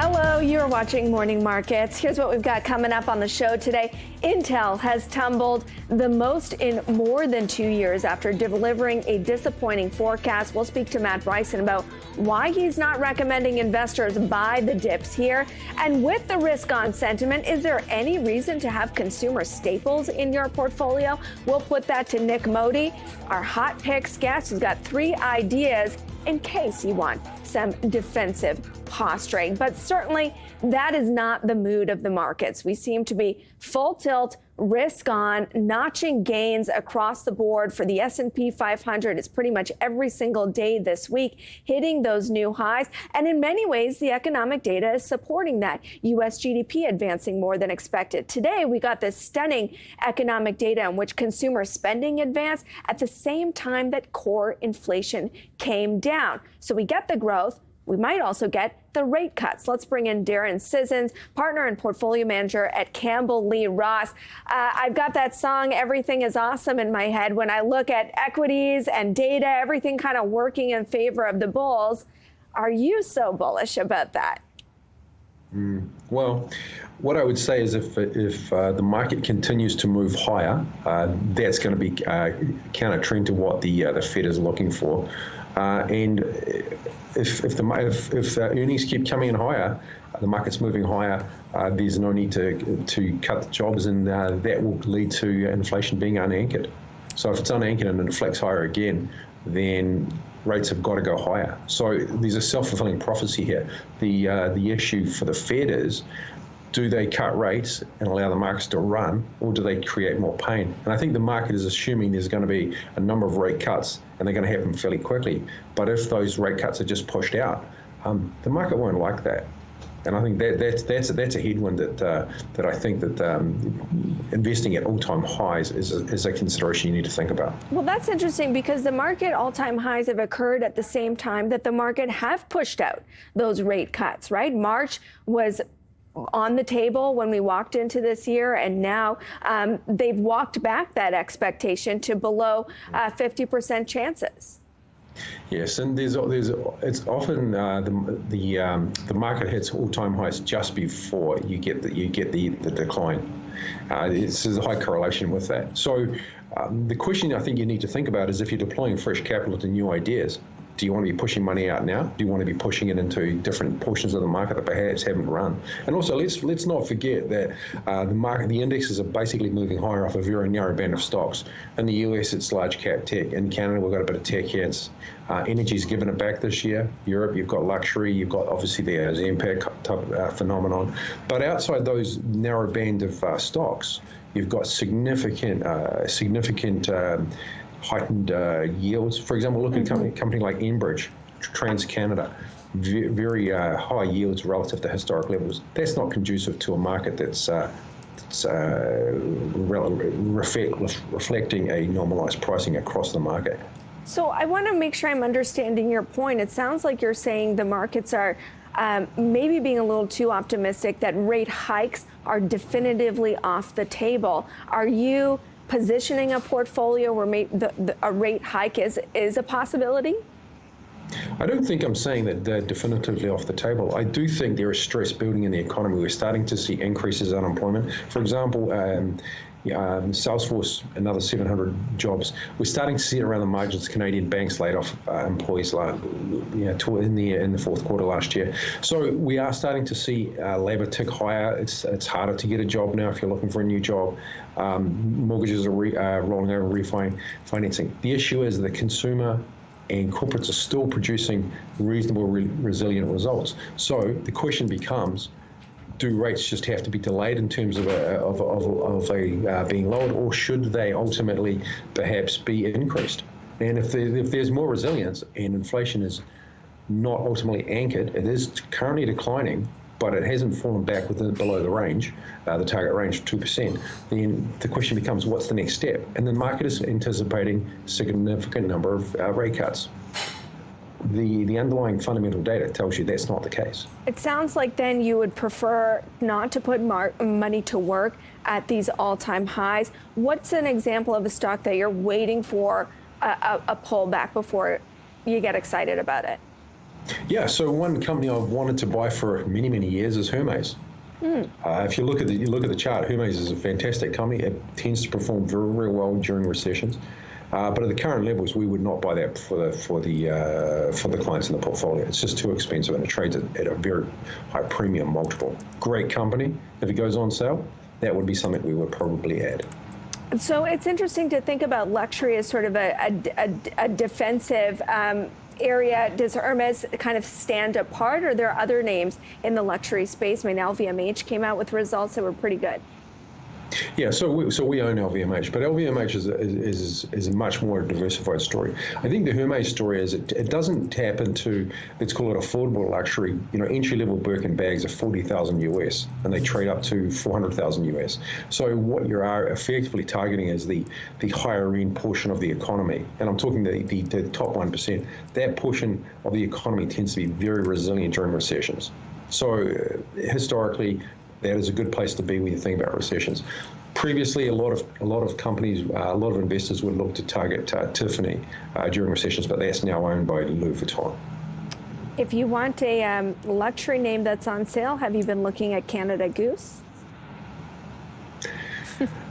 Hello, you're watching Morning Markets. Here's what we've got coming up on the show today. Intel has tumbled the most in more than 2 years after delivering a disappointing forecast. We'll speak to Matt Bryson about why he's not recommending investors buy the dips here. And with the risk on sentiment, is there any reason to have consumer staples in your portfolio? We'll put that to Nick Modi, our hot picks guest, who's got 3 ideas in case you want some defensive posturing. But certainly that is not the mood of the markets. We seem to be full tilt, risk on, notching gains across the board for the S&P 500. It's pretty much every single day this week, hitting those new highs. And in many ways, the economic data is supporting that. U.S. GDP advancing more than expected. Today, we got this stunning economic data in which consumer spending advanced at the same time that core inflation came down. So we get the growth. We might also get the rate cuts. Let's bring in Darren Sissons, partner and portfolio manager at Campbell Lee Ross. I've got that song, Everything is Awesome, in my head. When I look at equities and data, everything kind of working in favor of the bulls. Are you so bullish about that? Well, what I would say is if the market continues to move higher, that's going to be counter trend to what the Fed is looking for. And if earnings keep coming in higher, the market's moving higher, there's no need to cut the jobs, and that will lead to inflation being unanchored. So if it's unanchored and it inflects higher again, then rates have got to go higher. So there's a self-fulfilling prophecy here. The issue for the Fed is, do they cut rates and allow the markets to run, or do they create more pain? And I think the market is assuming there's going to be a number of rate cuts, and they're going to happen fairly quickly. But if those rate cuts are just pushed out, the market won't like that. And I think that's a headwind that I think that investing at all-time highs is a consideration you need to think about. Well, that's interesting because the market all-time highs have occurred at the same time that the market have pushed out those rate cuts, right? March was on the table when we walked into this year, and now they've walked back that expectation to below 50% chances. Yes, and it's often the market hits all-time highs just before you get the decline. There's a high correlation with that. So the question I think you need to think about is, if you're deploying fresh capital to new ideas, do you want to be pushing money out now? Do you want to be pushing it into different portions of the market that perhaps haven't run? And also, let's not forget that the indexes are basically moving higher off a very narrow band of stocks. In the US, it's large cap tech. In Canada, we've got a bit of tech here. Energy's given it back this year. Europe, you've got luxury. You've got obviously the Zampak type phenomenon. But outside those narrow band of stocks, you've got significant heightened yields. For example, look at a company like Enbridge, TransCanada, very high yields relative to historic levels. That's not conducive to a market that's reflecting a normalized pricing across the market. So I want to make sure I'm understanding your point. It sounds like you're saying the markets are maybe being a little too optimistic that rate hikes are definitively off the table. Are you positioning a portfolio where a rate hike is a possibility? I don't think I'm saying that they're definitively off the table. I do think there is stress building in the economy. We're starting to see increases in unemployment. For example, Salesforce, another 700 jobs. We're starting to see it around the margins. Canadian banks laid off employees in the fourth quarter last year. So we are starting to see labour tick higher. It's harder to get a job now if you're looking for a new job. Mortgages are rolling over, refinancing. The issue is the consumer and corporates are still producing reasonable, resilient results. So the question becomes, do rates just have to be delayed in terms of being lowered, or should they ultimately perhaps be increased? And if there's more resilience and inflation is not ultimately anchored, it is currently declining, but it hasn't fallen back below the range, the target range of 2%, then the question becomes, what's the next step? And the market is anticipating a significant number of rate cuts. The underlying fundamental data tells you that's not the case. It sounds like then you would prefer not to put money to work at these all-time highs. What's an example of a stock that you're waiting for a pullback before you get excited about it? Yeah, so one company I've wanted to buy for many, many years is Hermes. If you look at the chart, Hermes is a fantastic company. It tends to perform very, very well during recessions. But at the current levels, we would not buy that for the clients in the portfolio. It's just too expensive, and it trades at a very high premium multiple. Great company. If it goes on sale, that would be something we would probably add. So it's interesting to think about luxury as sort of a defensive area. Does Hermes kind of stand apart, or are there other names in the luxury space? I mean, LVMH came out with results that were pretty good. Yeah, so we own LVMH, but LVMH is a much more diversified story. I think the Hermes story is it doesn't tap into, let's call it affordable luxury. Entry-level Birkin bags are $40,000 US, and they trade up to $400,000 US. So what you are effectively targeting is the higher end portion of the economy, and I'm talking the top 1%. That portion of the economy tends to be very resilient during recessions. So historically, that is a good place to be when you think about recessions. Previously, a lot of companies, a lot of investors would look to target Tiffany during recessions, but that's now owned by Louis Vuitton. If you want a luxury name that's on sale, have you been looking at Canada Goose?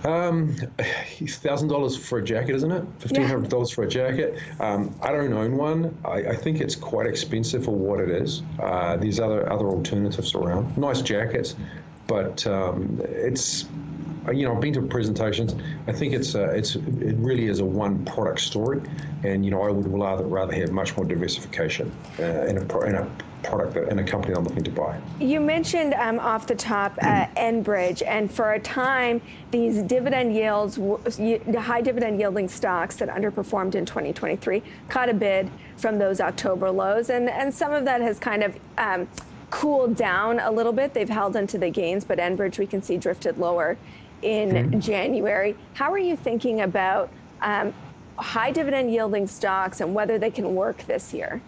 $1,000 for a jacket, isn't it? $1,500 for a jacket. I don't own one. I think it's quite expensive for what it is. There's other alternatives around. Nice jackets, but it's. I've been to presentations. I think it really is a one product story, and I would rather have much more diversification in a product in a company I'm looking to buy. You mentioned off the top Enbridge, and for a time these dividend yields, the high dividend yielding stocks that underperformed in 2023 caught a bid from those October lows, and some of that has kind of cooled down a little bit. They've held into the gains, but Enbridge we can see drifted lower in January. How are you thinking about high dividend yielding stocks and whether they can work this year?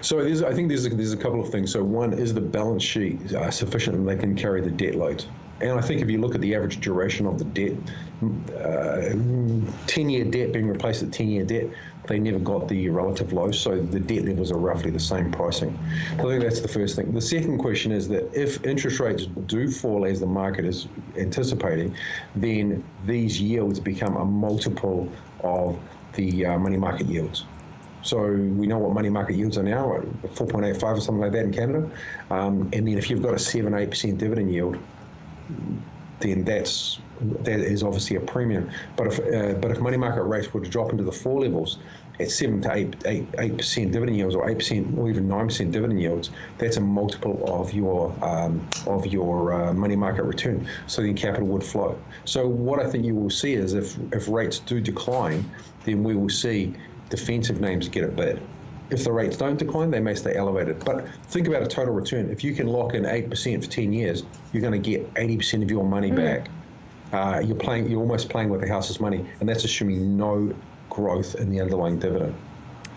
So I think there's a couple of things. So one is the balance sheet sufficient and they can carry the debt load. And I think if you look at the average duration of the debt, 10-year debt being replaced at 10-year debt, they never got the relative low, so the debt levels are roughly the same pricing. So I think that's the first thing. The second question is that if interest rates do fall as the market is anticipating, then these yields become a multiple of the money market yields. So we know what money market yields are now, 4.85 or something like that in Canada. And then if you've got a 7-8% dividend yield, then that is obviously a premium. But if money market rates were to drop into the 4 levels at 7 to 8% dividend yields, or 8% or even 9% dividend yields, that's a multiple of your money market return. So then capital would flow. So what I think you will see is if rates do decline, then we will see defensive names get a bid. If the rates don't decline, they may stay elevated. But think about a total return. If you can lock in 8% for 10 years, you're going to get 80% of your money back. You're almost playing with the house's money, and that's assuming no growth in the underlying dividend.